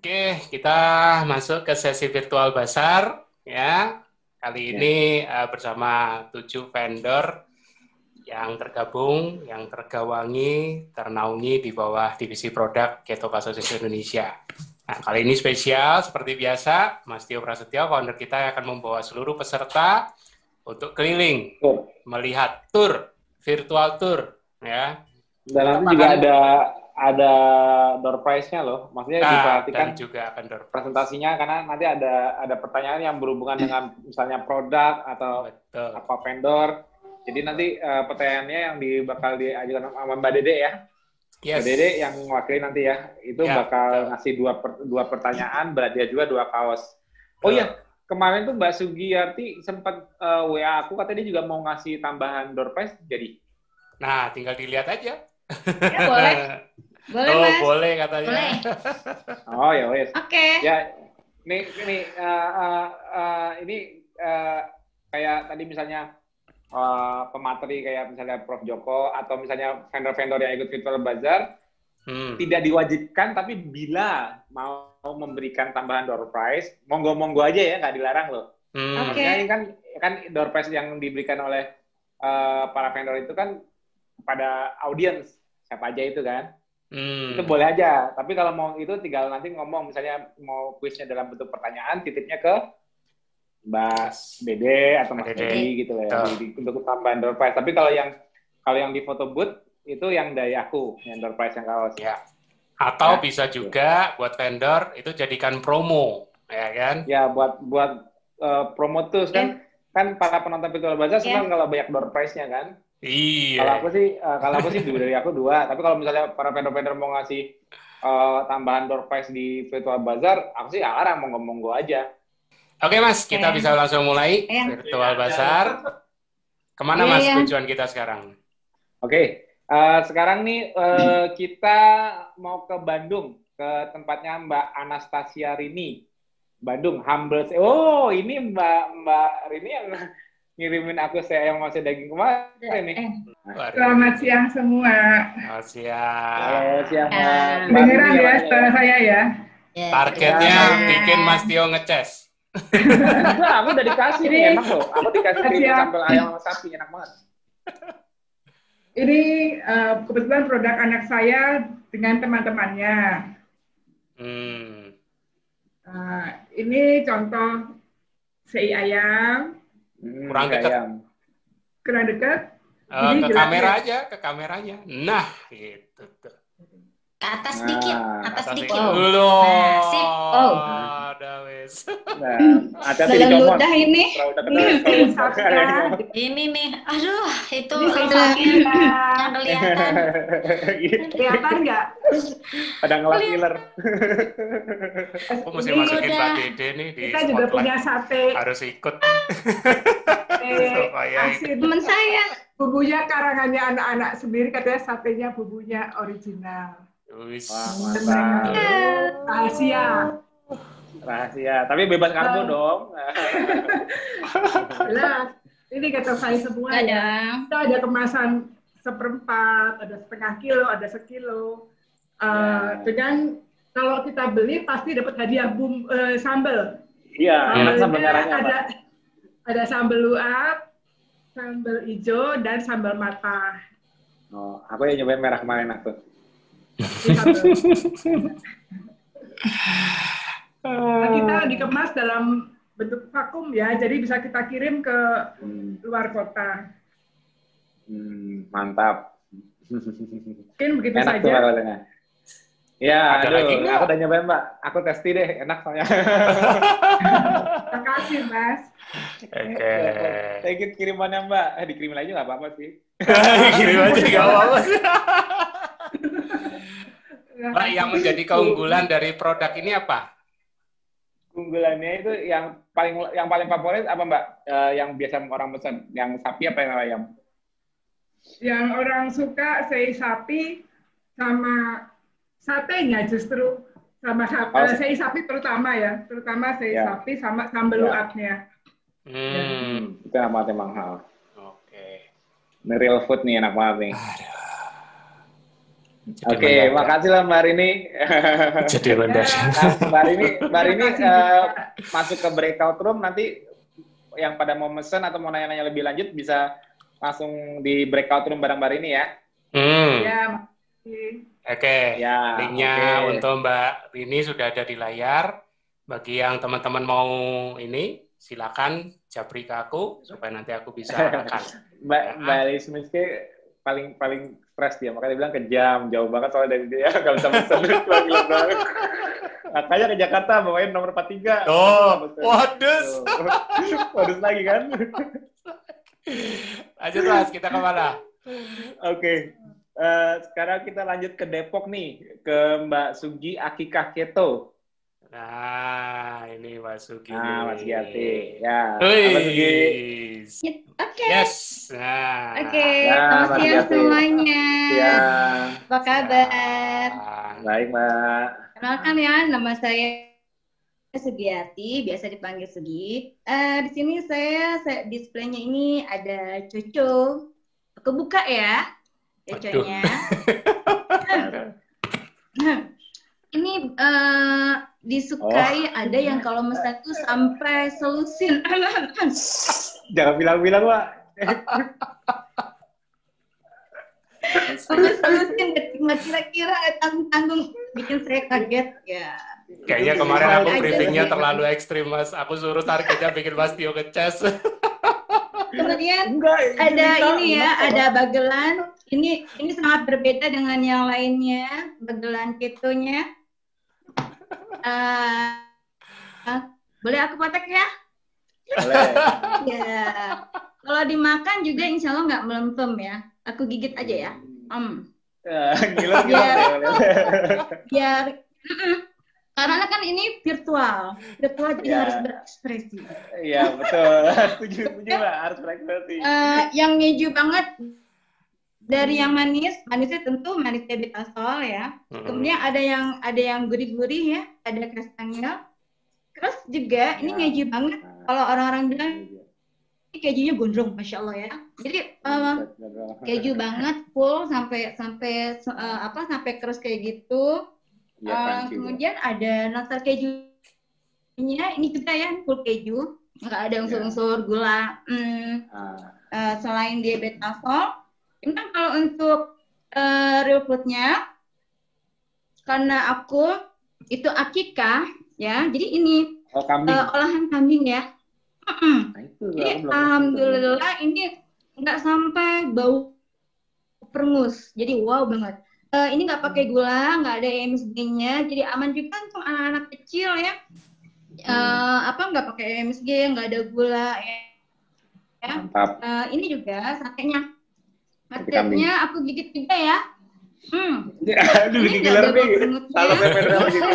Oke, kita masuk ke sesi virtual bazar ya. Kali ini bersama 7 vendor yang tergabung, yang tergawangi, ternaungi di bawah divisi produk Keto Association Indonesia. Nah, kali ini spesial seperti biasa, Mas Tio Prasetyo, founder kita akan membawa seluruh peserta untuk keliling, melihat virtual tour ya. Dan nanti juga ada door prize-nya loh. Maksudnya diperhatikan dan juga akan door prize presentasinya, karena nanti ada pertanyaan yang berhubungan dengan misalnya produk atau apa vendor. Jadi nanti pertanyaannya yang bakal diajukan sama Mbak Dede ya. Yes. Mbak Dede yang mewakili nanti ya. Itu bakal ngasih dua pertanyaan, dia juga 2 kaos. Oh iya, kemarin tuh Mbak Sugiyarti sempat WA aku, katanya dia juga mau ngasih tambahan door prize, jadi. Nah, tinggal dilihat aja. Ya, boleh. Boleh, Mas. Boleh katanya. Boleh. Oh ya, wes. Oke. Ya, ini kayak tadi misalnya pemateri kayak misalnya Prof Joko atau misalnya vendor-vendor yang ikut virtual bazar tidak diwajibkan, tapi bila mau memberikan tambahan door prize, monggo aja ya, nggak dilarang loh. Maksudnya ini kan door prize yang diberikan oleh para vendor itu kan pada audiens siapa aja itu kan. Itu boleh aja, tapi kalau mau itu tinggal nanti ngomong, misalnya mau kuisnya dalam bentuk pertanyaan, titipnya ke Mbak Dede atau Mas Dedi gitu ya, untuk tambahan door prize. Tapi kalau yang di photo booth itu yang dari aku, yang door prize yang kaos. Ya. Atau bisa juga buat vendor itu jadikan promo, ya kan? Ya, buat promo tuh kan para penonton virtual bazar senang kalau banyak door prize-nya kan. Iya. Kalau aku sih dari aku 2. Tapi kalau misalnya para vendor-vendor mau ngasih tambahan door prize di virtual bazar, aku sih larang, monggo aja. Oke Mas, kita bisa langsung mulai virtual bazar. Kemana Mas tujuan kita sekarang? Oke, sekarang nih kita mau ke Bandung, ke tempatnya Mbak Anastasia Rini. Bandung, Humble. Oh, ini Mbak Rini yang ngirimin aku yang masih daging kemarin nih. Selamat siang semua. Selamat siang. Halo, siang Mbak. Dengeran ya suara saya ya. Targetnya bikin Mas Tio ngeces. Enggak, aku udah dikasih nih, enak loh. Aku dikasih sambal ayam sapi, enak banget. Ini kebetulan produk anak saya dengan teman-temannya. Ini contoh sei ayam. Kurang dekat. Kurang dekat. Ke kamera aja, ke kameranya. Nah, gitu tuh. Ke atas dikit, atas dikit. Loh. Nah, sip. Ada wes. Hati-hati dicomot. Udah ini. Ini nih. Aduh, itu yang kelihatan. Kelihatan nggak? Ada ngelak killer. Aku mesti masukin Mbak Dede nih di kita juga punya sate. Harus ikut. Teman saya. Bumbunya karangannya anak-anak sendiri, katanya satenya bumbunya original. Rahasia, tapi bebas karbo dong. Jelas. Ini kata saya semua ya. Kita ada kemasan 1/4, ada setengah kilo, ada sekilo. Dengan kalau kita beli pasti dapat hadiah sambal. Iya, sambal merahnya. Ada sambal luar, sambal hijau, dan sambal matah. Oh, aku yang nyobain merah kemarin aku. Nah, kita dikemas dalam bentuk vakum ya, jadi bisa kita kirim ke luar kota. Mantap. Mungkin begitu enak saja. Ya, aku udah nyobain Mbak. Aku testi deh, enak soalnya. Terima kasih Mas. Oke. Thank you kirimannya Mbak. Dikirimin aja nggak apa-apa sih. Kirim aja nggak apa-apa. Mbak, yang menjadi keunggulan dari produk ini apa? Keunggulannya itu yang paling favorit apa Mbak? Yang biasa orang pesan, yang sapi apa yang ayam? Yang orang suka sei sapi sama satenya justru sama sei sapi terutama sei sapi sama sambal luatnya. Itu enak banget emang hal. Oke. Ini real food nih, enak banget nih. Oke, makasih lah Mbak Rini. Jadi rendah. Mbak Rini masuk ke breakout room, nanti yang pada mau mesen atau mau nanya-nanya lebih lanjut bisa langsung di breakout room bareng Mbak Rini ya. Ya, makasih. Oke, linknya untuk Mbak Rini sudah ada di layar. Bagi yang teman-teman mau ini, silakan japri ke aku supaya nanti aku bisa arahkan. Mbak Lismiski paling stres dia, makanya dia bilang kejam, jauh banget soalnya dari dia, nggak bisa mesen. Makanya ke Jakarta bawain nomor 43. Waduh. Waduh lagi kan. Lanjut Mas, kita kemana? Oke. Sekarang kita lanjut ke Depok nih, ke Mbak Sugi Akikah Keto. Nah, ini Mas Sugi. Mas Giati. Ya, Mas Sugi. Oke. Yes. Nah. Oke, selamat siang semuanya. Siang. Apa kabar? Baik, Mbak. Kenalkan ya, nama saya Sugiati, biasa dipanggil Sugi. Di sini saya displaynya ini ada cucu. Aku buka ya, cucunya. Ini disukai, ada yang kalau mesen tuh sampai selusin. Jangan bilang-bilang, Pak. Sampai selusin, nggak kira-kira tanggung-tanggung, bikin saya kaget ya. Kayaknya kemarin aku briefingnya terlalu ekstrim, Mas. Aku suruh targetnya bikin Mas Tio ngecas. Kemudian ada ini ya, ada bagelan. Ini sangat berbeda dengan yang lainnya, bagelan ketonya. Boleh aku potek ya? Boleh. Ya. Kalau dimakan juga insya Allah nggak melempem ya. Aku gigit aja ya. Gila. Biar karena kan ini virtual jadi harus berekspresi. Iya betul, setuju lah, harus berekspresi. Yang ngeju banget dari yang manisnya tentu manis betasol ya. Kemudian ada yang gurih-gurih ya, ada kastangnya. Terus juga ini ngeju banget. Kalau orang-orang bilang ini kejunya gondrong, masya Allah ya. Jadi keju banget, full sampai keras kayak gitu. Kemudian ada nata kejunya, ini juga ya full keju, nggak ada unsur-unsur gula. Selain diabetasol, memang kalau untuk real foodnya, karena aku itu akikah ya, jadi ini olahan kambing ya. Jadi alhamdulillah ini nggak sampai bau perengus, jadi wow banget. Ini nggak pakai gula, nggak ada MSG-nya, jadi aman juga untuk anak-anak kecil ya. Nggak pakai MSG, nggak ada gula ya. Ini juga satenya aku gigit juga ya. Aduh, bikin gilar nih. Salah federal gitu.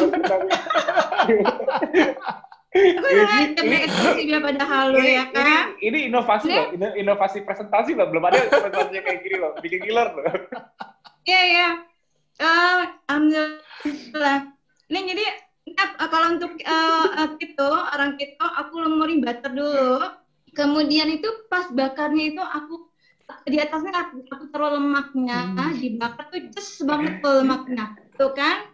Ini pada halu ya kan? Ini inovasi loh, inovasi presentasi loh. Belum ada presentasinya kayak gini loh, bikin gilar loh. Iya. Alhamdulillah. Ini jadi kalau untuk orang keto, aku lemurin butter dulu. Kemudian itu pas bakarnya itu aku di atasnya aku taruh lemaknya, dibakar tuh just banget tuh lemaknya, tuh kan?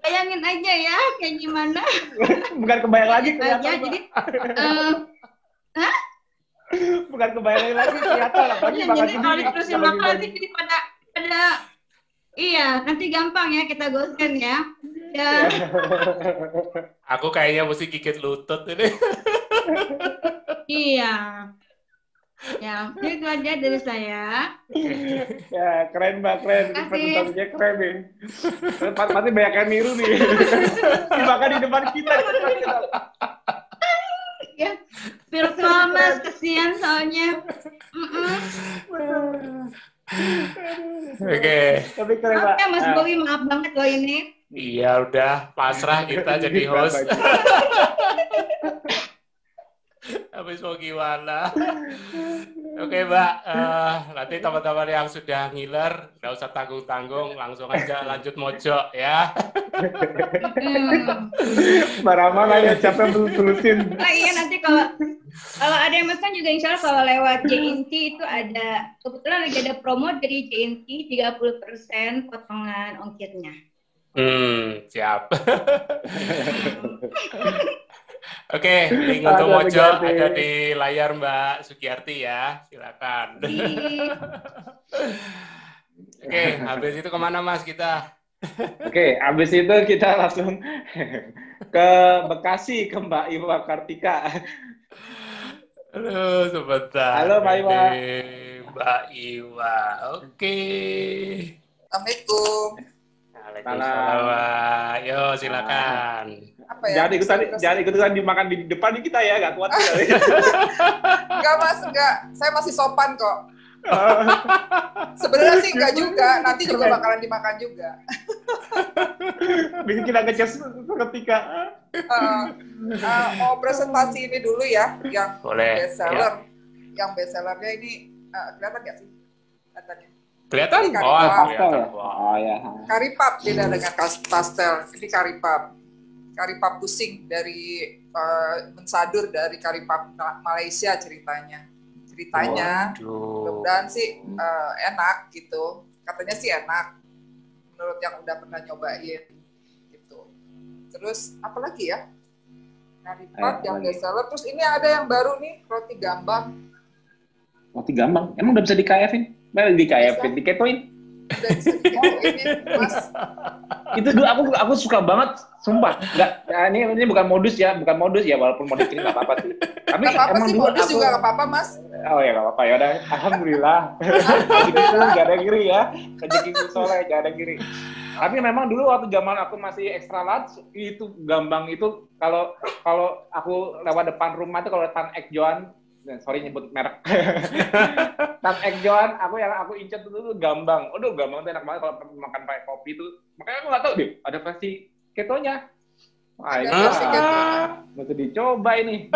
Bayangin aja ya kayak gimana. Bukan kebayang lagi kelihatan. Jadi, bukan kebayang lagi kelihatan. Jadi kalau diterusin makan nanti jadi pada iya, nanti gampang ya kita goskan ya. Aku kayaknya mesti gigit lutut ini. Iya. Ya, itu aja dari saya. Ya, keren Mbak, keren. Presentasinya keren nih. Pasti banyak yang niru nih. Dimakan di depan kita. Ya, virtual Mas, kesian soalnya. Oke. Tapi keren Mbak. Oke, Mas Bowi, maaf banget loh ini. Iya, udah pasrah kita jadi host. Habis mau gimana? Oke, Mbak. Nanti teman-teman yang sudah ngiler, nggak usah tanggung-tanggung, langsung aja lanjut mojok ya. Mbak Rama nanya siapa yang telusin. Oh iya, nanti kalau ada yang pesan juga insya Allah kalau lewat JNT itu ada, kebetulan lagi ada promo dari JNT 30% potongan ongkirnya. Siap. Oke, link untuk mojok ada di layar Mbak Sugiyarti ya, silakan. Oke, habis itu kemana Mas kita? Oke, habis itu kita langsung ke Bekasi ke Mbak Iwa Kartika. Halo, sebentar. Halo Mbak Iwa. Mbak Iwa, oke. Assalamualaikum. Waalaikumsalam, Mbak. Yo, silakan. Apa ya? Jangan ikutan dimakan di depan kita ya, nggak kuat. Enggak Mas, enggak. Saya masih sopan kok. Sebenarnya sih enggak juga, nanti juga bakalan dimakan juga. Bikin kita ngecas ketika. Mau presentasi ini dulu ya, yang Boleh, bestseller. Yang bestsellernya ini kelihatan nggak sih? Katanya. Kelihatan? Ini Kelihatan. Oh ya. Karipap beda dengan pastel. Ini karipap. Karipap pusing dari mensadur dari karipap Malaysia ceritanya. Mudah-mudahan sih enak gitu. Katanya sih enak. Menurut yang udah pernah nyobain gitu. Terus apa lagi ya? Karipap yang bestseller. Terus ini ada yang baru nih, roti gambang. Roti gambang? Emang udah bisa di KF-in? Di KF-in, diketoin. Udah bisa diketoin, Mas. Itu dulu aku suka banget, sumpah. Enggak, ini bukan modus ya, walaupun modus ini nggak apa-apa sih. Tapi nggak apa-apa emang sih, dulu modus juga nggak apa-apa, Mas. Oh ya nggak apa-apa, ya udah. Alhamdulillah. Rezeki itu nggak ada kiri ya, rezeki itu soleh nggak ada kiri. Tapi memang dulu waktu zaman aku masih extra large, itu gambang itu kalau aku lewat depan rumah itu kalau Tan Ek Joan, sorry nyebut merek. Tan Ek Joan, aku incer dulu gambang. Aduh, gambang itu enak banget kalau makan pakai kopi itu. Makanya aku nggak tahu deh, ada versi ketonya. Wah, ini mesti dicoba ini.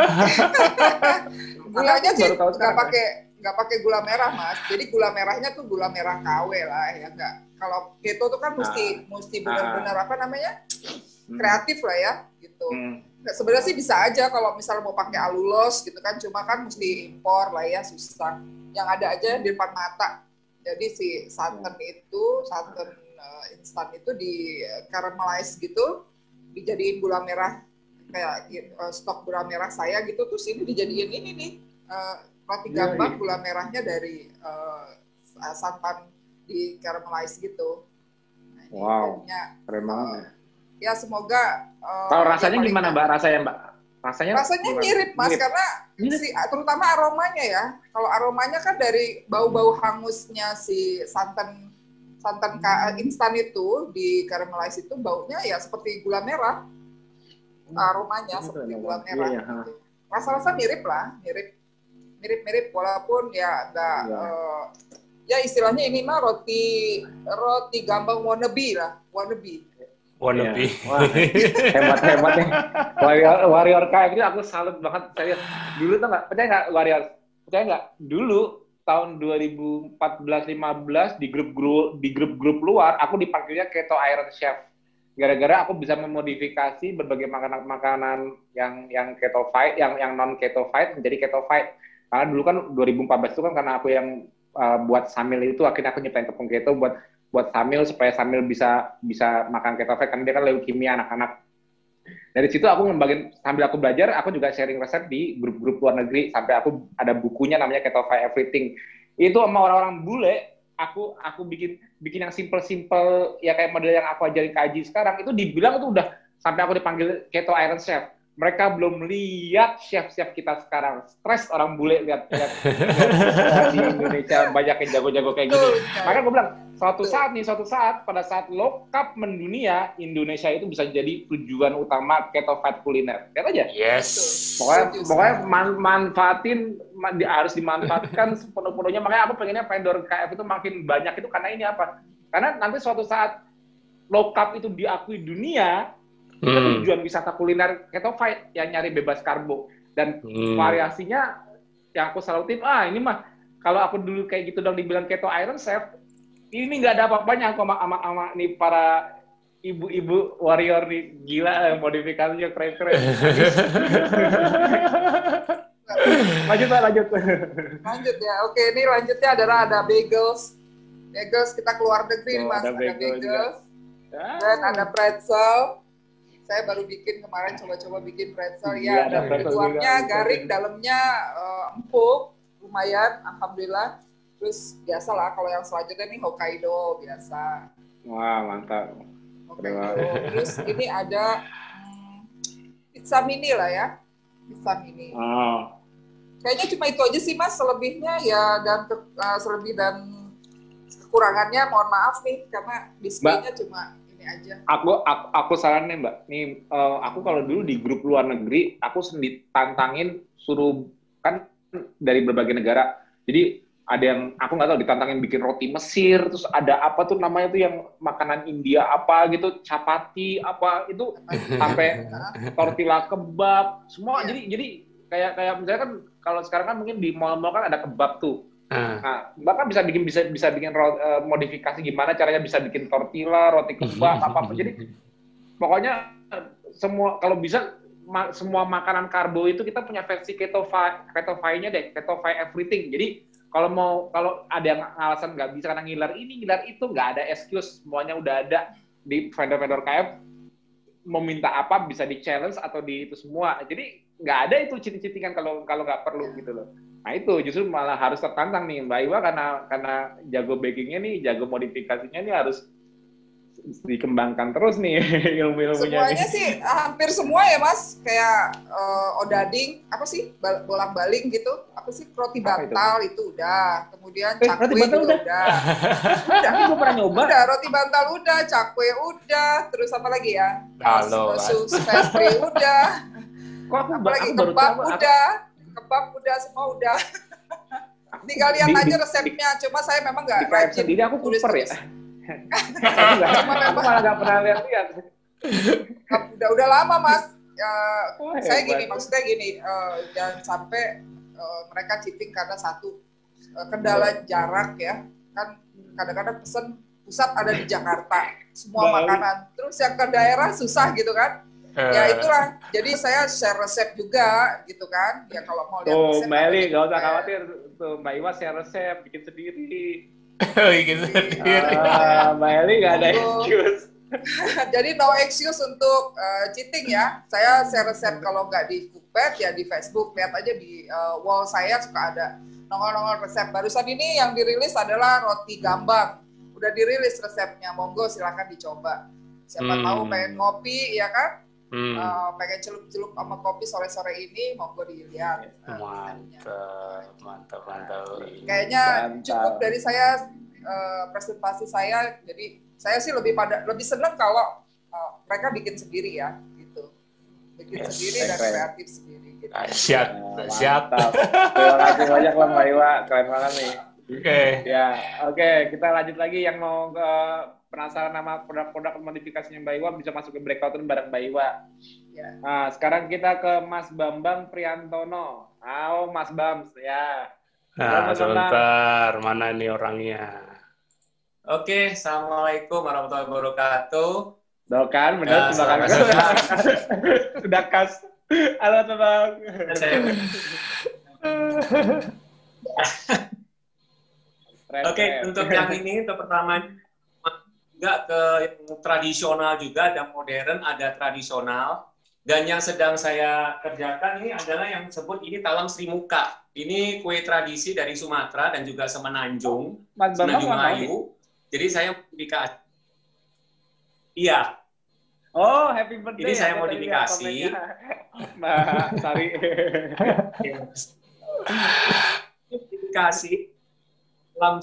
Gulanya sih nggak pakai gula merah, Mas. Jadi gula merahnya tuh gula merah KW lah ya, nggak. Kalau keto tuh kan mesti benar-benar apa namanya? Kreatif lah ya, gitu. Sebenarnya sih bisa aja kalau misalnya mau pakai alulos gitu kan, cuma kan mesti impor lah ya, susah. Yang ada aja di depan mata. Jadi si santan instan itu di caramelize gitu, dijadiin gula merah kayak stok gula merah saya gitu, terus ini dijadiin ini nih roti gambang gula merahnya dari santan di caramelize gitu. Nah, wow, keren banget. Ya semoga. Tahu rasanya gimana Mbak? Rasanya mirip Mas, karena terutama aromanya ya. Kalau aromanya kan dari bau-bau hangusnya si santan instan itu di caramelize itu baunya ya seperti gula merah. Aromanya seperti gula merah. Gitu. Rasa-rasa mirip lah, mirip walaupun ya enggak ya istilahnya ini mah roti gambang wannabe. Wannabe. Wah, hebat nih. Warrior KF itu aku salut banget. Saya dulu tuh percaya nggak? Dulu tahun 2014-15 di grup luar aku dipanggilnya Keto Iron Chef. Gara-gara aku bisa memodifikasi berbagai makanan yang keto fight, yang non keto fight menjadi keto fight. Karena dulu kan 2014 itu kan karena aku yang buat samil itu, akhirnya aku nyiptain tepung keto buat samil supaya samil bisa makan keto fight, karena dia kan leukemia anak-anak. Dari situ aku ngembangin, sambil aku belajar, aku juga sharing resep di grup-grup luar negeri, sampai aku ada bukunya namanya Keto Fight Everything. Itu sama orang-orang bule, aku bikin yang simple ya kayak model yang aku ajarin ke Aji sekarang, itu dibilang itu udah sampai aku dipanggil Keto Iron Chef. Mereka belum lihat chef-chef kita sekarang. Stres orang bule lihat di Indonesia banyak yang jago-jago kayak gini. Makanya gue bilang, suatu saat pada saat low carb mendunia, Indonesia itu bisa jadi tujuan utama keto fight kuliner. Lihat aja. Yes. Pokoknya harus dimanfaatkan sepenuh-penuhnya. Makanya aku pengennya vendor KF itu makin banyak itu karena ini apa? Karena nanti suatu saat low carb itu diakui dunia, itu tujuan wisata kuliner keto fight yang nyari bebas karbo, dan variasinya yang aku salutin, ini mah kalau aku dulu kayak gitu dong dibilang keto Iron Chef, ini nggak ada apa-apanya aku sama nih para ibu-ibu warrior nih, gila modifikasinya keren-keren. Lanjut Pak, lanjut. Lanjut ya. Oke, ini lanjutnya adalah ada bagels. Bagels kita keluar negeri nih Mas. Ada bagels. Dan ada pretzel. Saya baru bikin kemarin, coba-coba bikin pretzel. Ya, dan luarnya garing, dalamnya empuk. Lumayan, alhamdulillah. Terus biasalah kalau yang selanjutnya nih Hokkaido biasa. Wah, mantap. Hokkaido. Terus ini ada pizza mini lah ya. Pizza mini. Oh. Kayaknya cuma itu aja sih Mas, selebihnya ya selebih dan kekurangannya mohon maaf nih karena displaynya cuma ini aja. Aku saranin Mbak, nih aku kalau dulu di grup luar negeri, aku ditantangin suruh kan dari berbagai negara. Jadi ada yang aku nggak tahu ditantangin bikin roti Mesir, terus ada apa tuh namanya tuh yang makanan India apa gitu, chapati apa itu sampai tortilla kebab, semua. Jadi kayak misalnya kan kalau sekarang kan mungkin di mall-mall kan ada kebab tuh. Nah, bahkan bisa bikin modifikasi gimana caranya bisa bikin tortilla, roti kebab, apa-apa. Jadi pokoknya semua kalau bisa semua makanan karbo itu kita punya versi keto-fi-nya deh, keto-fi everything. Jadi kalau ada yang alasan nggak bisa karena ngiler ini, ngiler itu, nggak ada excuse, semuanya udah ada di vendor-vendor KF. Mau minta apa bisa di challenge atau di itu semua. Jadi nggak ada itu cheating-cheatingan kalau nggak perlu gitu loh. Nah itu justru malah harus tertantang nih Mbak Iwa karena jago bakingnya nih, jago modifikasinya nih harus dikembangkan terus nih ilmu-ilmunya. Semuanya nih. Sih hampir semua ya Mas, kayak odading, apa sih bolang-baling gitu, apa sih roti bantal itu udah, kemudian cakwe juga udah. Udah, aku pernah nyoba. Udah roti bantal udah, cakwe udah, terus apa lagi ya? Susu pastry udah. Kok apalagi kebab udah, semua udah. Tinggal lihat aja resepnya, cuma saya memang nggak rajin. Sendiri aku kuper ya. Aku malah nggak pernah lihat. Udah lama Mas. Saya gini, maksudnya gini, jangan sampai mereka cheating karena satu kendala jarak ya. Kan kadang-kadang pesen pusat ada di Jakarta, semua makanan. Terus yang ke daerah susah gitu kan. Ya itulah, jadi saya share resep juga gitu kan. Ya kalau mau lihat resep. Mbak Eli, nggak usah khawatir. Tuh, Mbak Iwa share resep, bikin sendiri. Mbak Eli nggak ada excuse. Jadi no excuse untuk cheating ya. Saya share resep kalau nggak di Cookpad ya di Facebook. Lihat aja di wall saya suka ada nongol-nongol resep. Barusan ini yang dirilis adalah roti gambang. Udah dirilis resepnya, monggo silakan dicoba. Siapa tahu pengen ngopi ya kan? Pengen celup-celup sama kopi sore-sore ini, monggo dilihat. Mantap. Kayaknya cukup dari saya presentasi saya. Jadi saya sih lebih senang kalau mereka bikin sendiri ya, gitu. Bikin sendiri dan kreatif sendiri. Gitu. Siap. Terima kasih banyak lah Mbak Iwa, keren banget nih. Oke, kita lanjut lagi yang mau ke penasaran nama produk-produk modifikasinya Mbak Iwa bisa masuk ke breakout room bareng Mbak Iwa. Ya. Nah, sekarang kita ke Mas Bambang Priantono. Mas Bams ya. Nah, sebentar, mana nih orangnya? Oke, Assalamualaikum warahmatullahi wabarakatuh. Dokan, benar Bang. Sudah kas. Halo Bang. Oke, untuk yang ini, untuk pertama juga ke yang tradisional juga, ada modern, ada tradisional. Dan yang sedang saya kerjakan ini adalah yang disebut ini talam Sri Muka. Ini kue tradisi dari Sumatera dan juga Semenanjung, Semenanjung Melayu. Jadi saya modifikasi. Iya. Oh, happy birthday. Ini saya modifikasi. Mbak Sari. Modifikasi talam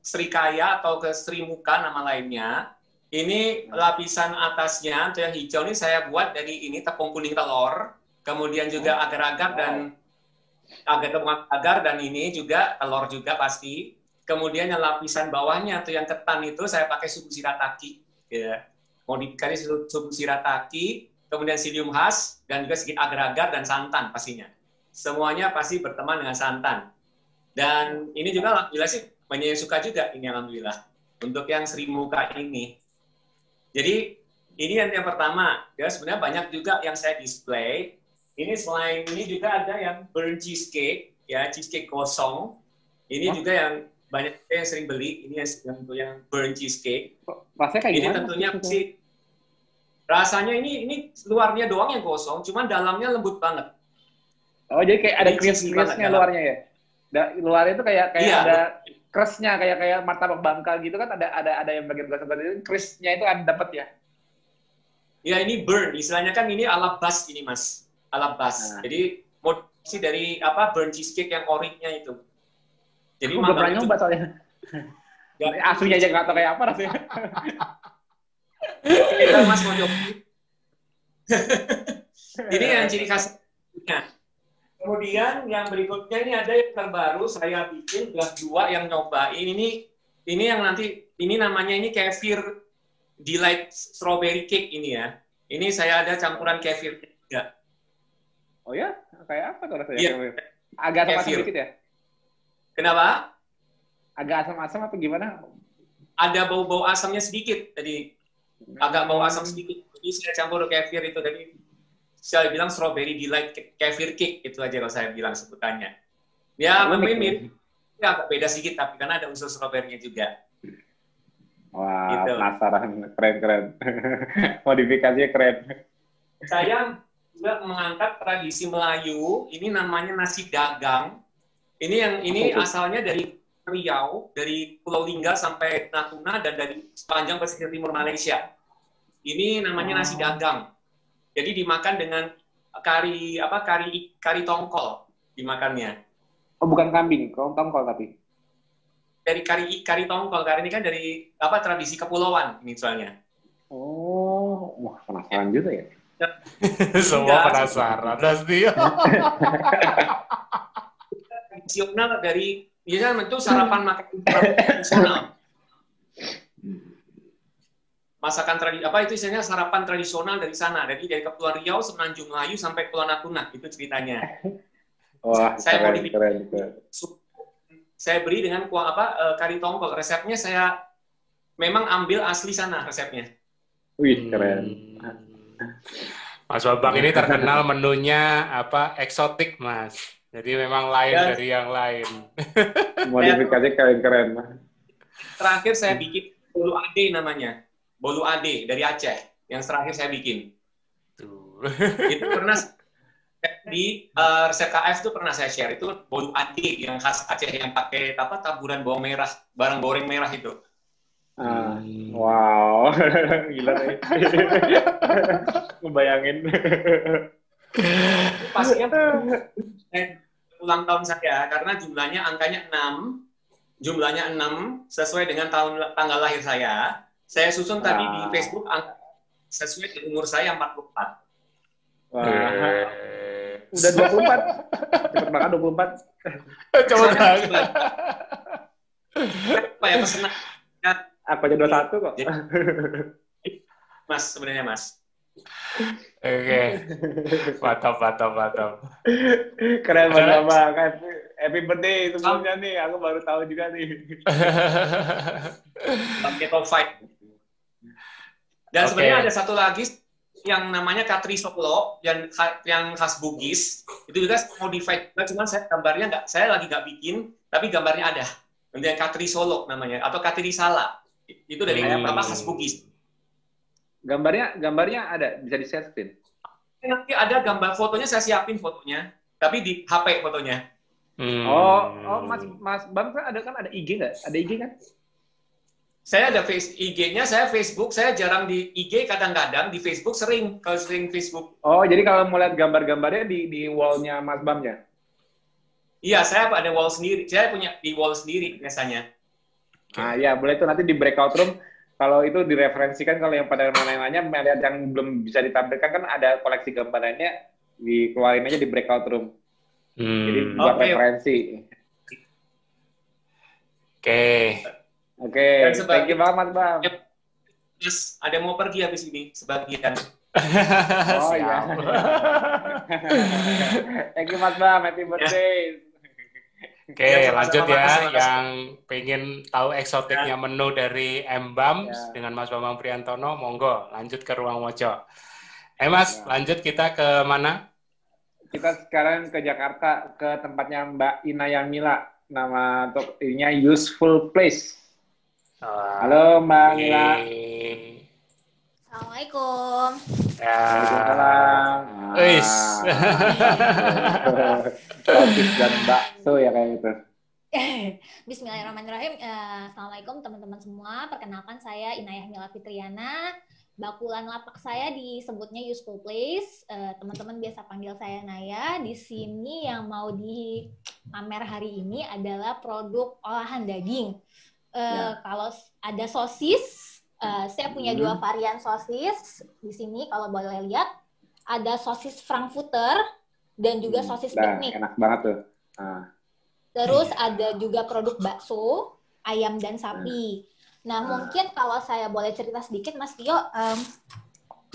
Srikaya atau ke Sri Muka nama lainnya. Ini lapisan atasnya atau yang hijau ini saya buat dari ini tepung kuning telur, kemudian juga agar-agar dan agar dan ini juga telur juga pasti. Kemudian yang lapisan bawahnya atau yang ketan itu saya pakai susu shirataki, ya. Modifikasi susu shirataki, kemudian psyllium khas dan juga sedikit agar-agar dan santan pastinya. Semuanya pasti berteman dengan santan. Dan ini juga alhamdulillah sih banyak yang suka juga ini alhamdulillah untuk yang Sri Muka ini. Jadi ini yang pertama, ya sebenarnya banyak juga yang saya display. Ini selain ini juga ada yang burnt cheesecake, ya cheesecake kosong. Ini juga yang banyak yang sering beli. Ini yang burnt cheesecake. Rasanya kayak ini gimana? Tentunya sih rasanya ini luarnya doang yang kosong, cuman dalamnya lembut banget. Oh jadi kayak ada crisp-crispnya luarnya ya? Luarnya itu kayak iya, ada crust-nya kayak martabak Bangka gitu kan ada yang bagian belakang itu crispnya itu ada dapat ya? Ya ini burn, istilahnya kan ini ala bas ini mas, ala bas. Jadi modifikasi dari burn cheesecake yang orinya itu. Jadi aku belum pernah nyoba soalnya. Aslinya aja nggak tahu kayak apa rasanya. Kita mas mau nyoba. Ini yang ciri khasnya. Kemudian yang berikutnya ini ada yang terbaru saya bikin dua yang nyobain ini yang nanti ini namanya ini kefir delight strawberry cake ini ya. Ini saya ada campuran kefir juga. Oh ya? Kayak apa tuh rasanya? Iya. Agak asam-asam sedikit ya? Kenapa? Agak asam-asam apa gimana? Ada bau-bau asamnya sedikit tadi. Agak bau asam sedikit. Jadi saya campur kefir itu tadi. Saya bilang strawberry delight kefir cake itu aja kalau saya bilang sebutannya. Ya mungkin mirip, ya agak beda sedikit tapi karena ada unsur strawberry-nya juga. Wah, gitu. Penasaran, keren. Modifikasinya keren. Saya juga mengangkat tradisi Melayu, ini namanya nasi dagang. Ini asalnya dari Riau, dari Pulau Lingga sampai Natuna dan dari sepanjang pesisir timur Malaysia. Ini namanya nasi dagang. Jadi dimakan dengan kari tongkol dimakannya. Oh, bukan kambing, tongkol tapi. Dari kari tongkol, karena ini kan dari tradisi kepulauan ini soalnya. Oh, wah penasaran juga ya. Semua penasaran pasti. Tradisional dari biasanya itu sarapan makan tradisional. Masakan itu istilahnya sarapan tradisional dari sana. Jadi dari Kepulauan Riau, Semenanjung Melayu sampai Pulau Natuna itu ceritanya. Wah, saya keren. Saya beri dengan kari tongkol. Resepnya saya memang ambil asli sana resepnya. Wih, keren. Mas Babang ini terkenal menunya eksotik, Mas. Jadi memang lain dari yang lain. Modifikasi keren. Terakhir saya bikin bolu ade namanya. Bolu ade dari Aceh. Yang terakhir saya bikin. Itu pernah di resep KF itu pernah saya share. Itu bolu ade yang khas Aceh yang pakai taburan bawang merah, barang goreng merah itu. Wow, gila nih. Ngebayangin. Pastinya ulang tahun saya karena angkanya 6. Jumlahnya 6 sesuai dengan tanggal lahir saya. Saya susun tadi di Facebook sesuai dengan umur saya 44. Wah. Udah 24. Cepet banget 24. Coba banget. Apa ya pesenan? Aku aja 21 kok. Mas, sebenarnya Mas. Oke. Mantap. Keren banget. Happy birthday sebelumnya nih. Aku baru tahu juga nih. Pakai top 5. Dan sebenarnya ada satu lagi yang namanya Katri Solo yang khas Bugis. Itu juga modified. Cuman saya lagi nggak bikin, tapi gambarnya ada. Yang Katri Solo namanya atau Katri Sala. Itu dari khas Bugis. Gambarnya ada, bisa di-share screen. Nanti ada gambar fotonya, saya siapin fotonya, tapi di HP fotonya. Oh, Mas Bang ada IG nggak? Ada IG kan? Saya ada IG-nya, saya Facebook, saya jarang di IG, kadang-kadang di Facebook sering Facebook. Oh, jadi kalau mau lihat gambar-gambarnya di wall-nya Mas Bamnya? Iya, saya ada wall sendiri. Saya punya di wall sendiri biasanya. Ya boleh tuh nanti di breakout room. Kalau itu direferensikan, kalau yang pada nanya melihat yang belum bisa ditampilkan kan ada koleksi gambarannya, dikeluarin aja di breakout room. Jadi buat referensi. Oke, thank you banget Mas Bam. Yes, ada yang mau pergi habis ini sebagian. Oh iya. Thank you Mas Bam, happy birthday. Oke, lanjut ya. Yang pengen tahu eksotiknya menu dari M-Bams dengan Mas Bambang Priantono, monggo lanjut ke Ruang Mojo. Mas, lanjut kita ke mana? Kita sekarang ke Jakarta, ke tempatnya Mbak Inaya Mila. Nama ininya Useful Place. Halo Mbak Mila. Assalamualaikum. Waalaikumsalam. Sosis dan bakso ya kayak gitu. Bismillahirrahmanirrahim. Assalamualaikum teman-teman semua. Perkenalkan saya Inayah Mila Fitriana. Bakulan lapak saya disebutnya Useful Place. Teman-teman biasa panggil saya Naya. Di sini yang mau dipamer hari ini adalah produk olahan daging. Kalau ada sosis, saya punya 2 varian sosis di sini. Kalau boleh lihat, ada sosis Frankfurter dan juga sosis piknik. Enak banget tuh. Terus ada juga produk bakso, ayam dan sapi. Nah, mungkin kalau saya boleh cerita sedikit, Mas Tio,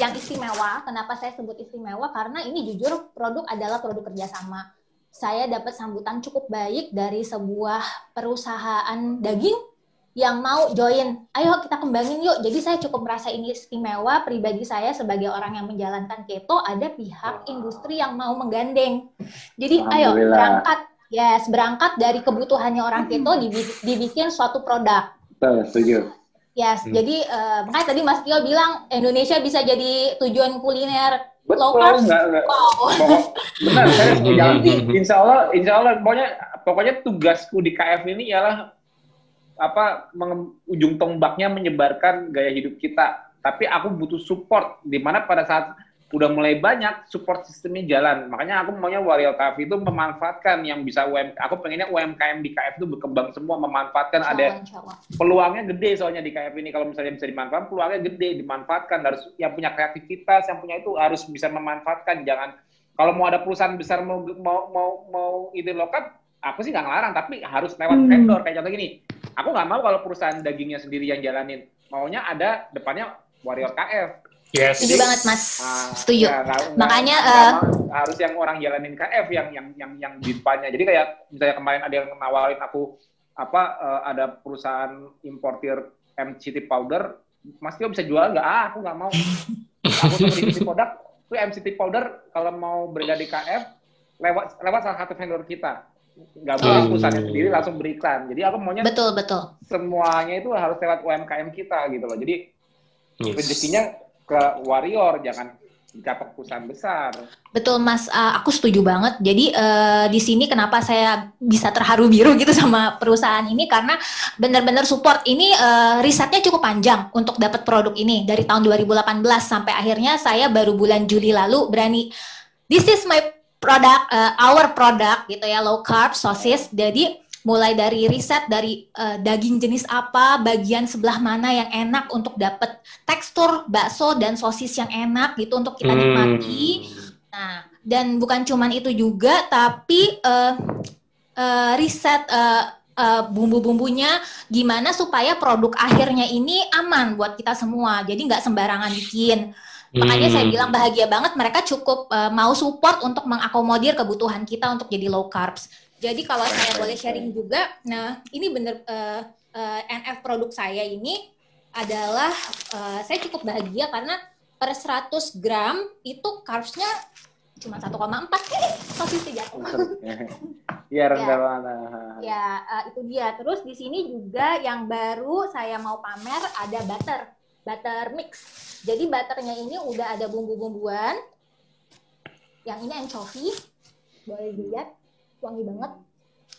yang istimewa, kenapa saya sebut istimewa? Karena ini jujur produk adalah produk kerjasama. Saya dapat sambutan cukup baik dari sebuah perusahaan daging yang mau join, ayo kita kembangin yuk. Jadi saya cukup merasa ini istimewa. Pribadi saya sebagai orang yang menjalankan keto, ada pihak industri yang mau menggandeng. Jadi ayo berangkat dari kebutuhannya orang keto, dibikin suatu produk. Setuju. Jadi makanya tadi Mas Tio bilang Indonesia bisa jadi tujuan kuliner low carb. Benar, saya setuju. Insya Allah, pokoknya tugasku di KF ini ialah ujung tombaknya menyebarkan gaya hidup kita. Tapi aku butuh support, di mana pada saat udah mulai banyak support sistemnya jalan. Makanya aku maunya Warrior Cafe itu memanfaatkan yang bisa aku pengennya UMKM di KF itu berkembang semua, memanfaatkan ada peluangnya gede soalnya di KF ini. Kalau misalnya bisa dimanfaatkan, peluangnya gede, dimanfaatkan. Harus yang punya kreativitas, yang punya itu harus bisa memanfaatkan. Jangan kalau mau ada perusahaan besar mau ide lokal, aku sih nggak ngelarang, tapi harus lewat vendor. Kayak contoh gini, aku nggak mau kalau perusahaan dagingnya sendiri yang jalanin. Maunya ada depannya Warrior KF. Yes. Setuju banget, Mas. Setuju. Makanya harus yang orang jalanin KF yang di depannya. Jadi kayak misalnya kemarin ada yang nawarin aku ada perusahaan importir MCT powder, Mas Tio bisa jual nggak? Aku nggak mau. Aku tuh di produk, itu MCT powder kalau mau berada di KF lewat salah satu vendor kita. Nggak boleh perusahaannya sendiri langsung beriklan. Jadi aku maunya betul. Semuanya itu harus lewat UMKM kita gitu loh. Jadi rezekinya ke Warrior, jangan dicapak perusahaan besar. Betul, Mas. Aku setuju banget. Jadi di sini kenapa saya bisa terharu biru gitu sama perusahaan ini, karena benar-benar support. Ini risetnya cukup panjang untuk dapat produk ini dari tahun 2018 sampai akhirnya saya baru bulan Juli lalu berani. This is my product, our product gitu ya, low carb sosis. Jadi mulai dari riset dari daging jenis apa, bagian sebelah mana yang enak untuk dapat tekstur bakso dan sosis yang enak gitu untuk kita nikmati. Nah, dan bukan cuman itu juga, tapi riset bumbu-bumbunya gimana supaya produk akhirnya ini aman buat kita semua. Jadi nggak sembarangan bikin. Makanya saya bilang bahagia banget mereka cukup mau support untuk mengakomodir kebutuhan kita untuk jadi low carbs. Jadi kalau saya boleh sharing juga, nah ini bener NF produk saya ini adalah saya cukup bahagia karena per 100 gram itu carbs-nya cuma 1,4 sosis jatuh. Iya rendah banget. Ya itu dia. Terus di sini juga yang baru saya mau pamer ada butter mix. Jadi butternya ini udah ada bumbu-bumbuan. Yang ini anchovy, boleh dilihat. Wangi banget.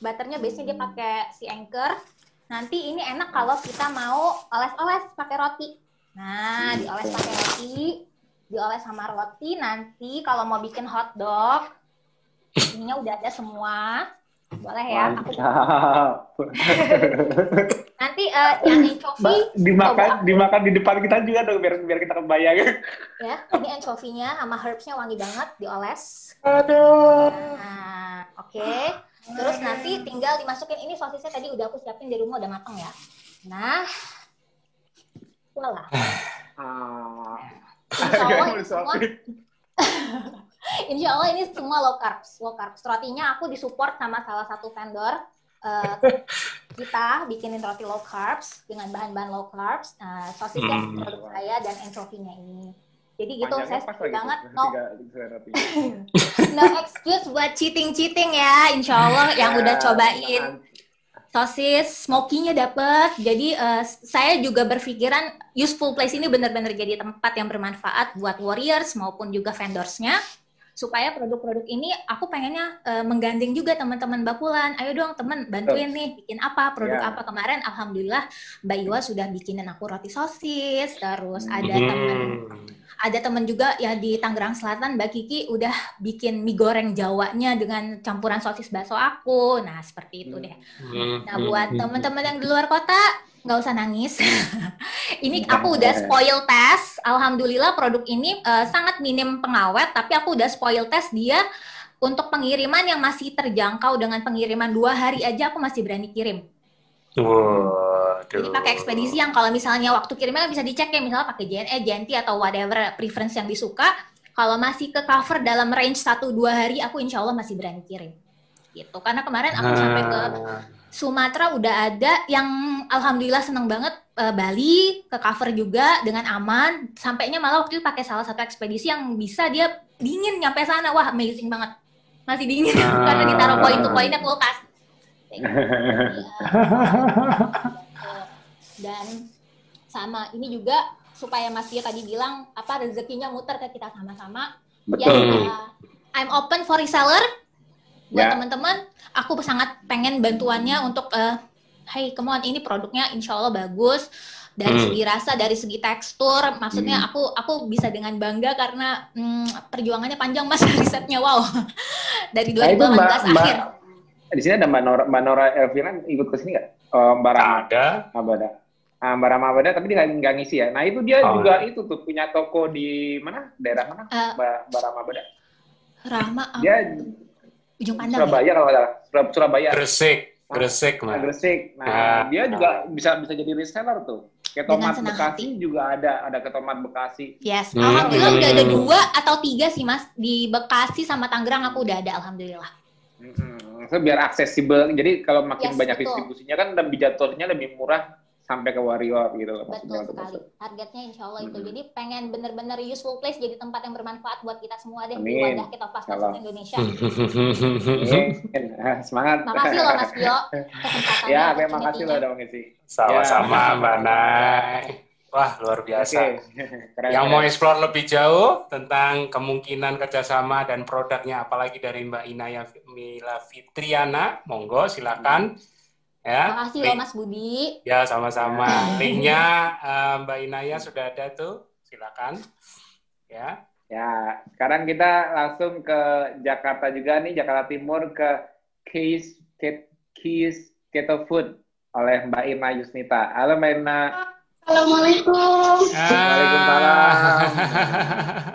Butternya biasanya dia pakai si Anchor. Nanti ini enak kalau kita mau oles-oles pakai roti. Nah, dioles pakai roti, dioles sama roti. Nanti kalau mau bikin hot dog, ininya udah ada semua. Boleh ya? Nanti yang anchovy dimakan di depan kita juga dong biar kita kebayang. Ya, ini anchovy-nya sama herbs-nya wangi banget, dioles. Aduh. Nah, oke. Terus nanti tinggal dimasukin, ini sosisnya tadi udah aku siapin di rumah, udah matang ya. Nah, voila. Insya Allah ini semua low carbs. Rotinya aku disupport sama salah satu vendor kita bikinin roti low carbs dengan bahan-bahan low carbs. Sosis yang produk saya dan anchovinya ini. Jadi gitu, saya setuju banget. No excuse buat cheating ya, insya Allah yang udah cobain sosis, smoky-nya dapet. Jadi saya juga berpikiran Useful Place ini benar-benar jadi tempat yang bermanfaat buat warriors maupun juga vendors-nya. Supaya produk-produk ini aku pengennya menggandeng juga teman-teman Bakulan. Ayo dong teman, bantuin nih bikin apa, produk apa. Kemarin alhamdulillah Mbak Iwa sudah bikinin aku roti sosis, terus ada teman juga ya di Tangerang Selatan, Mbak Kiki udah bikin mie goreng Jawanya dengan campuran sosis bakso aku. Nah, seperti itu deh. Nah, buat teman-teman yang di luar kota, nggak usah nangis. Ini aku udah spoil test. Alhamdulillah produk ini sangat minim pengawet, tapi aku udah spoil test dia untuk pengiriman yang masih terjangkau dengan pengiriman 2 hari aja aku masih berani kirim. Jadi pakai ekspedisi yang kalau misalnya waktu kirimnya bisa dicek ya, misalnya pakai JNE, JNT atau whatever preference yang disuka. Kalau masih ke cover dalam range 1-2 hari, aku insya Allah masih berani kirim. Gitu. Karena kemarin aku sampai ke Sumatera udah ada yang alhamdulillah seneng banget, Bali ke cover juga dengan aman. Sampainya malah waktu itu pakai salah satu ekspedisi yang bisa dia dingin nyampe sana. Wah, amazing banget. Masih dingin karena ditaruh poin-poinnya kulkas. Dan sama ini juga supaya Mas Tio tadi bilang apa rezekinya muter ke kita sama-sama. Ya, I'm open for reseller buat teman-teman. Aku sangat pengen bantuannya untuk hey come on, ini produknya insya Allah bagus dari segi rasa, dari segi tekstur. Maksudnya aku bisa dengan bangga karena perjuangannya panjang Mas risetnya. Wow. Dari 2018 akhir. Di sini ada Mbak Nora Elvina ikut ke sini nggak? Mbak Rama. Ada. Mbak Rama ada, tapi dia nggak ngisi ya. Nah itu dia juga itu tuh punya toko di mana? Daerah mana? Mbak Rama ada. Rama. Dia Ujung Pandang. Surabaya ya? Kalau nggak salah. Surabaya. Gresik. Nah dia juga bisa jadi reseller tuh. Ketomat Bekasi juga ada Ketomat Bekasi. Yes. Alhamdulillah udah ada 2 atau 3 sih Mas di Bekasi sama Tangerang aku udah ada alhamdulillah. So, biar aksesibel, jadi kalau makin banyak distribusinya kan lebih jatuhnya lebih murah sampai ke warrior gitu. Betul sekali. Targetnya insya Allah itu. Jadi pengen bener-bener useful place jadi tempat yang bermanfaat buat kita semua deh di wadah kita pas Indonesia. Semangat. Makasih loh Mas Tio. Ya, terima kasih loh udah mengisi. Sama-sama Mbak Nay. Wah, luar biasa. Yang mau explore lebih jauh tentang kemungkinan kerjasama dan produknya, apalagi dari Mbak Inaya Mila Fitriana, monggo silakan. Ya. Terima kasih loh Mas Budi. Ya, sama-sama. Linknya Mbak Inaya sudah ada tuh, silakan. Ya. Ya, sekarang kita langsung ke Jakarta juga nih, Jakarta Timur ke Keys Keto Food oleh Mbak Irna Yusnita. Halo Mbak Irna. Assalamualaikum. Waalaikumsalam.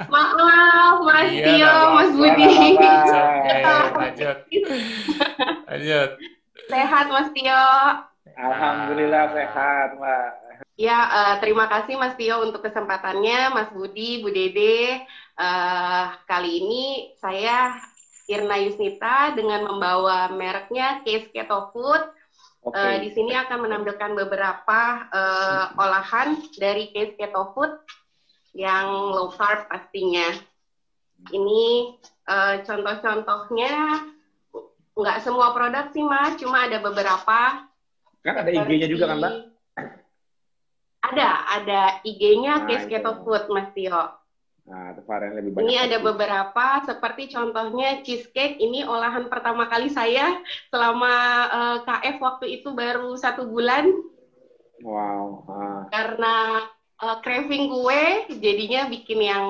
Maaf, Mas Tio, Mas Budi. Lanjut. Sehat, Mas Tio. Alhamdulillah sehat, Mbak. Ya, terima kasih Mas Tio untuk kesempatannya, Mas Budi, Bu Dede. Kali ini saya Irna Yusnita dengan membawa mereknya Keys Keto Food. Di sini akan menampilkan beberapa olahan dari Keys Keto Food yang low carb pastinya. Ini contoh-contohnya, nggak semua produk sih Mas, cuma ada beberapa. Kan ada IG-nya juga kan Mbak? Ada IG-nya Keys Keto Food Mas Tio. Nah, itu varian lebih banyak. Ini ada beberapa, seperti contohnya cheesecake. Ini olahan pertama kali saya selama KF waktu itu baru 1 bulan. Wow. Karena craving kue, jadinya bikin yang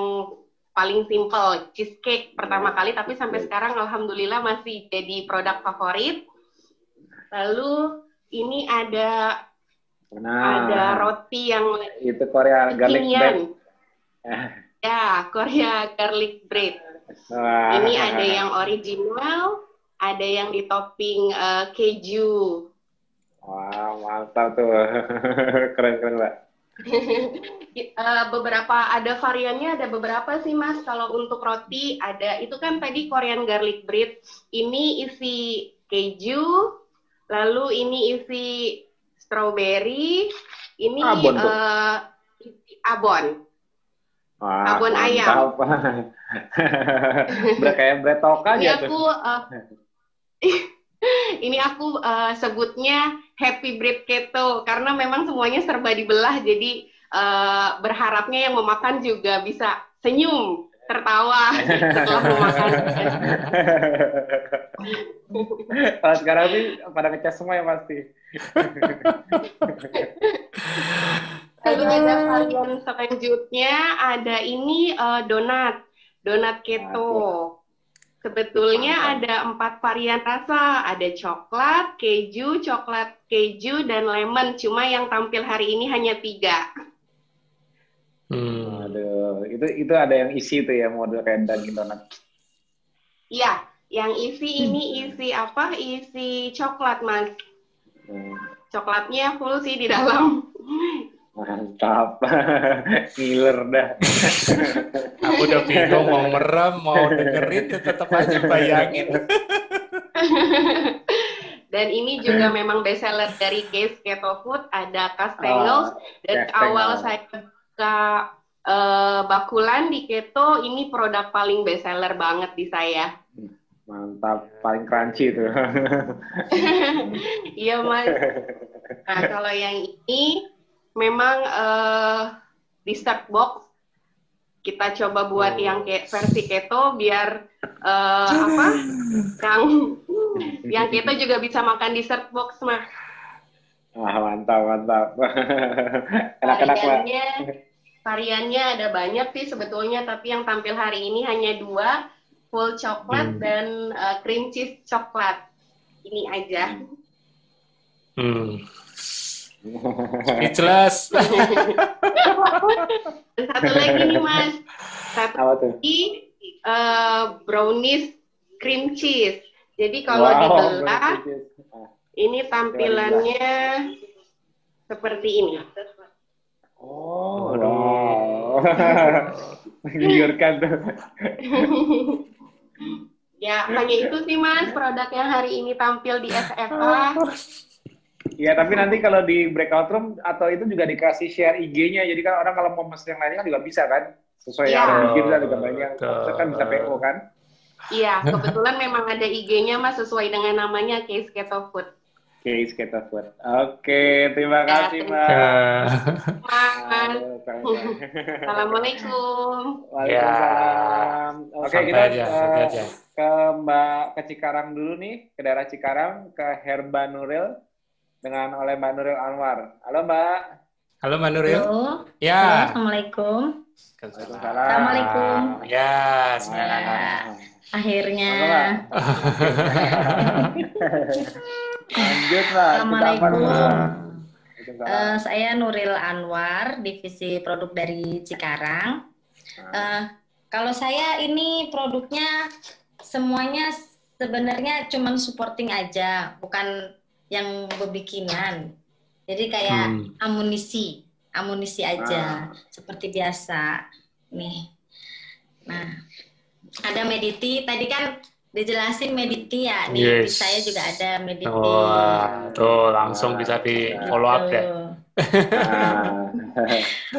paling simple, cheesecake pertama kali. Tapi sampai sekarang alhamdulillah masih jadi produk favorit. Lalu ini ada roti yang itu Korea garlic bread. Ya, Korea garlic bread. Ini ada yang original, ada yang di topping keju. Wah, mantap tuh. Keren, Mbak. Ada variannya, ada beberapa sih Mas. Kalau untuk roti, ada, itu kan tadi Korean garlic bread. Ini isi keju, Lalu ini isi strawberry, ini Abon tuh. abon. Wah, Abon ayam. Kayak bretok aja tuh. Ini aku sebutnya happy bread keto karena memang semuanya serba dibelah, jadi berharapnya yang memakan juga bisa senyum, tertawa setelah memakan. Kalau sekarang sih pada ngecas semua ya pasti. Lalu ada varian selanjutnya, ada ini donat keto. Sebetulnya ada 4 varian rasa, ada coklat keju, dan lemon. Cuma yang tampil hari ini hanya 3. Aduh, itu ada yang isi tuh ya, model kayak daging donat. Iya, yang isi ini isi apa? Isi coklat, Mas. Coklatnya full sih di dalam. Mantap. Ngiler dah. Aku udah bingung mau merem, mau dengerin, tetap aja bayangin. Dan ini juga memang best seller dari Case Keto Food, ada Castellos. Dari awal saya buka bakulan di keto, ini produk paling best seller banget di saya. Mantap, paling crunchy tuh. Iya, Mas. Nah, kalau yang ini memang dessert box kita coba buat yang kayak versi keto biar yang keto juga bisa makan dessert box, Mas. Wah, mantap. Enak-enak, Pak. Variannya ada banyak sih sebetulnya, tapi yang tampil hari ini hanya 2, full coklat dan cream cheese coklat. Ini aja. Speechless. Dan satu lagi nih, Mas. Satu lagi brownies cream cheese. Jadi kalau dibelah, ini tampilannya seperti ini. Oh, wow. Menggiurkan tuh. Ya, hanya itu sih, Mas, produk yang hari ini tampil di SFA. Ya, tapi nanti kalau di breakout room atau itu juga dikasih share IG-nya. Jadi kan orang kalau mau mesen yang lainnya kan juga bisa kan? Sesuai yang bikin lah juga banyak. Kan bisa PO kan? Iya, kebetulan memang ada IG-nya, Mas, sesuai dengan namanya Case Keto Food. Case Keto Food. Oke, terima kasih, Mbak. Assalamualaikum. Waalaikumsalam. Oke, kita aja. ke Cikarang dulu nih, ke daerah Cikarang, ke Herba Nuril oleh Mbak Nuril Anwar. Halo, Mbak. Halo, Mbak Nuril. Halo. Ya. Assalamulanjut. Assalamualaikum. Ya, akhirnya. Lanjut, Mbak. Assalamualaikum. Saya Nuril Anwar, divisi produk dari Cikarang. Kalau saya ini produknya semuanya sebenarnya cuma supporting aja, bukan yang bebikinan. Jadi kayak amunisi aja, seperti biasa. Nih. Nah, ada Mediti. Tadi kan dijelasin Mediti ya. Nih, di saya juga ada Mediti. Wah, tuh langsung bisa di follow up deh.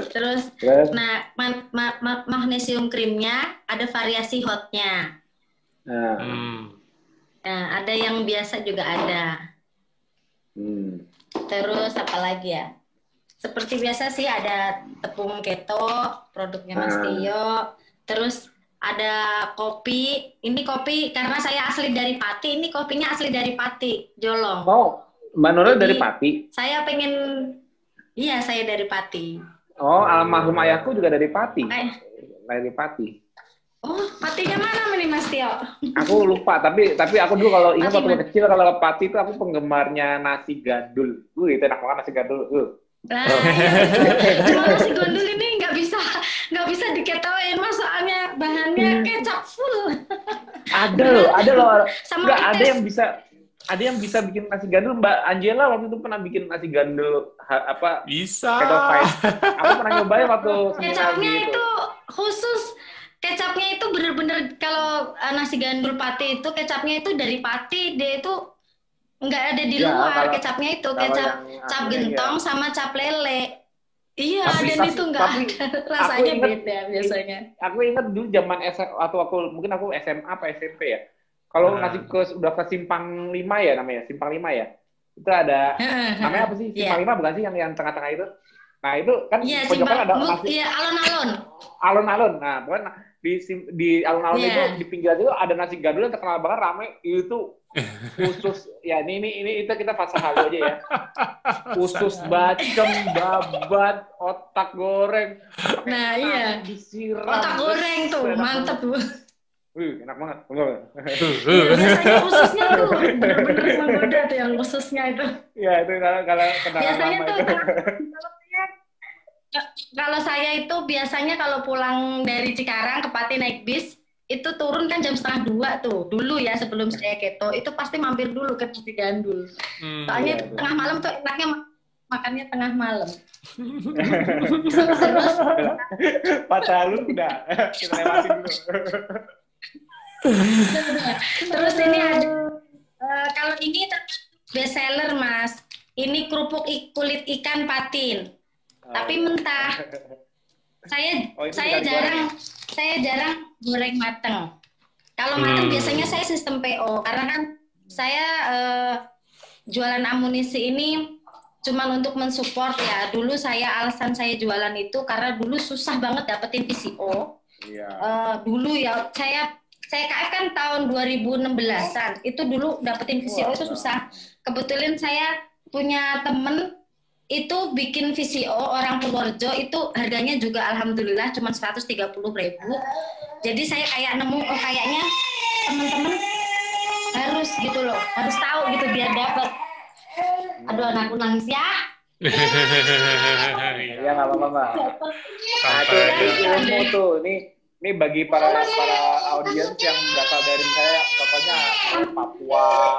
Terus, nah, magnesium krimnya ada variasi hotnya. Nah, ada yang biasa juga ada. Terus apa lagi ya? Seperti biasa sih ada tepung keto, produknya Mas Tio. Terus ada kopi. Ini kopi karena saya asli dari Pati. Ini kopinya asli dari Pati, Jolong. Oh, Mbak Nuril dari Pati? Saya pengen, iya saya dari Pati. Oh, almarhum ayahku juga dari Pati. Dari Pati. Oh, Patinya mana nih Mas Tio? Aku lupa, tapi aku dulu kalau ingat waktu kecil kalau Pati itu aku penggemarnya nasi gandul. Itu enak banget nasi gandul. Nah, cuma nasi gandul ini nggak bisa diketawain Mas, soalnya bahannya kecap full. Ada loh. Nggak, ada yang bisa bikin nasi gandul. Mbak Angela waktu itu pernah bikin nasi gandul apa? Bisa. Aku pernah nyobain waktu kecapnya itu khusus. Kecapnya itu bener-bener kalau nasi gandul Pati itu kecapnya itu dari Pati, dia itu Nggak ada di luar kecapnya itu, cap gentong sama cap lele. Iya, dan itu nggak ada, rasanya beda biasanya. Aku ingat dulu zaman mungkin aku SMA apa SMP ya. Kalau udah ke Simpang 5 ya namanya, Simpang 5 ya. Itu ada namanya apa sih? Simpang 5 bukan sih yang tengah-tengah itu? Nah, itu kan pojokan ada Iya, alun-alun. Alun-alun. Nah, pokoknya di alun-alun itu di pinggir itu ada nasi gandul yang terkenal banget, rame. Itu khusus ya ini kita fase halu aja ya. Khusus bacem, babat, otak goreng. Nah, iya. Disiram. Otak goreng tuh, mantep tuh. Enak banget. Biasanya khususnya tuh bener-bener menggoda tuh yang khususnya itu. Ya, itu kalau biasanya tuh kalau saya itu biasanya kalau pulang dari Cikarang ke Pati naik bis, itu turun kan jam 1:30 tuh. Dulu ya sebelum saya keto, itu pasti mampir dulu ke Nasi Gandul. Soalnya tengah malam tuh enaknya makannya tengah malam. Terus patah lu udah kita lewatin dulu. Terus ini ada kalau ini best seller Mas. Ini kerupuk kulit ikan patin. Tapi mentah. Saya jarang goreng mateng. Kalau mateng biasanya saya sistem PO karena kan saya jualan amunisi ini cuman untuk mensupport ya. Dulu alasan saya jualan itu karena dulu susah banget dapetin VCO. Dulu ya saya KF kan tahun 2016-an. Itu dulu dapetin VCO itu susah. Kebetulan saya punya temen itu bikin VCO orang Purworejo, itu harganya juga alhamdulillah cuma 130.000. Jadi saya kayak nemu kayaknya teman-teman harus gitu loh, harus tahu gitu biar dapat. Aduh, anakku nangis ya. Ya nggak apa-apa Mbak. Nah, itu ilmu tuh. Ini bagi para audiens yang berasal dari misalnya contohnya Papua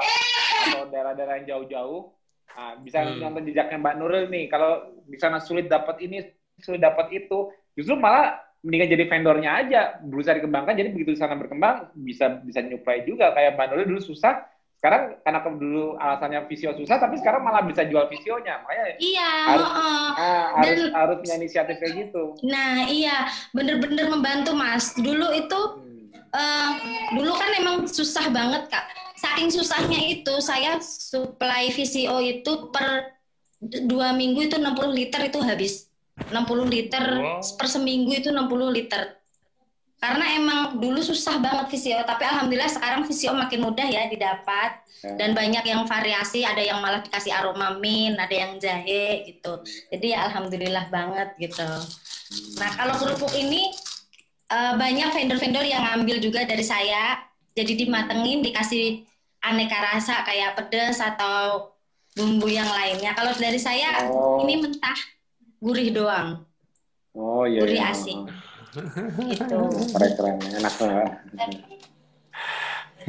atau daerah-daerah yang jauh-jauh. Nah, bisa nonton jejaknya Mbak Nuril nih. Kalau di sana sulit dapat ini, sulit dapat itu, justru malah mendingan jadi vendornya aja, berusaha dikembangkan. Jadi begitu di sana berkembang, bisa nyuplai juga. Kayak Mbak Nuril dulu susah, sekarang karena dulu alasannya visio susah, tapi sekarang malah bisa jual visionya. Makanya harus punya inisiatif kayak gitu. Nah iya, bener-bener membantu Mas. Dulu itu, dulu kan emang susah banget Kak. Saking susahnya itu, saya supply VCO itu per 2 minggu itu 60 liter itu habis. 60 liter per seminggu itu 60 liter. Karena emang dulu susah banget VCO, tapi alhamdulillah sekarang VCO makin mudah ya didapat. Dan banyak yang variasi, ada yang malah dikasih aroma mint, ada yang jahe gitu. Jadi ya alhamdulillah banget gitu. Nah kalau kerupuk ini, banyak vendor-vendor yang ngambil juga dari saya. Jadi dimatengin, dikasih aneka rasa kayak pedas atau bumbu yang lainnya. Kalau dari saya ini mentah, gurih doang. Oh iya. Gurih asin. Gitu. Keren, enak banget.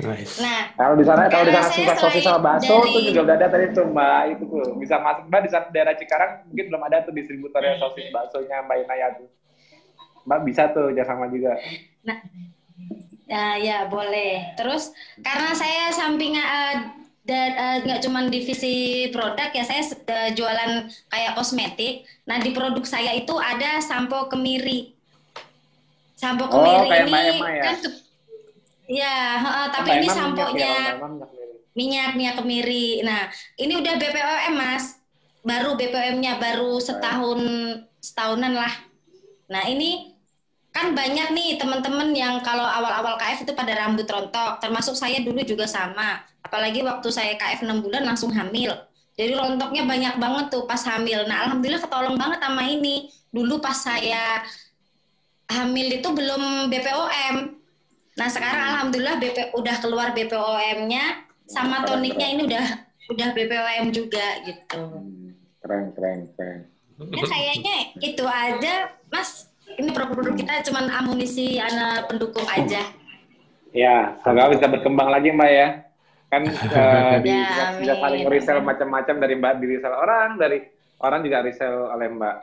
Nice. Nah, kalau di sana suka sosis sama bakso tuh juga udah ada tadi tuh Mbak, itu tuh bisa masuk Mbak di daerah Cikarang mungkin belum ada tuh distributornya sosis baksonya Mbak Inaya tuh. Mbak bisa tuh sama juga. Nah, ya boleh. Terus karena saya samping nggak cuma divisi produk ya, saya jualan kayak kosmetik. Nah di produk saya itu ada sampo kemiri. Sampo kemiri ini kan tapi ini samponya minyak kemiri. Nah ini udah BPOM Mas, baru BPOM-nya baru setahunan lah. Nah ini kan banyak nih teman-teman yang kalau awal-awal KF itu pada rambut rontok, termasuk saya dulu juga sama. Apalagi waktu saya KF 6 bulan langsung hamil. Jadi rontoknya banyak banget tuh pas hamil. Nah alhamdulillah ketolong banget sama ini. Dulu pas saya hamil itu belum BPOM. Nah sekarang alhamdulillah udah keluar BPOM-nya, sama toniknya ini udah BPOM juga gitu. Keren. Nah kayaknya itu aja Mas. Ini produk kita cuma amunisi pendukung aja. Ya, semoga bisa berkembang lagi Mbak ya. Kan bisa saling resell macam-macam, dari Mbak di resell orang, dari orang juga resell oleh Mbak.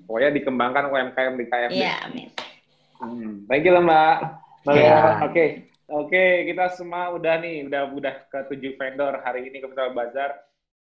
Pokoknya dikembangkan UMKM di KFD. Iya, amin. Thank you lah Mbak. Oke. Oke, kita semua udah nih, udah ke 7 vendor hari ini ke Virtual Bazaar.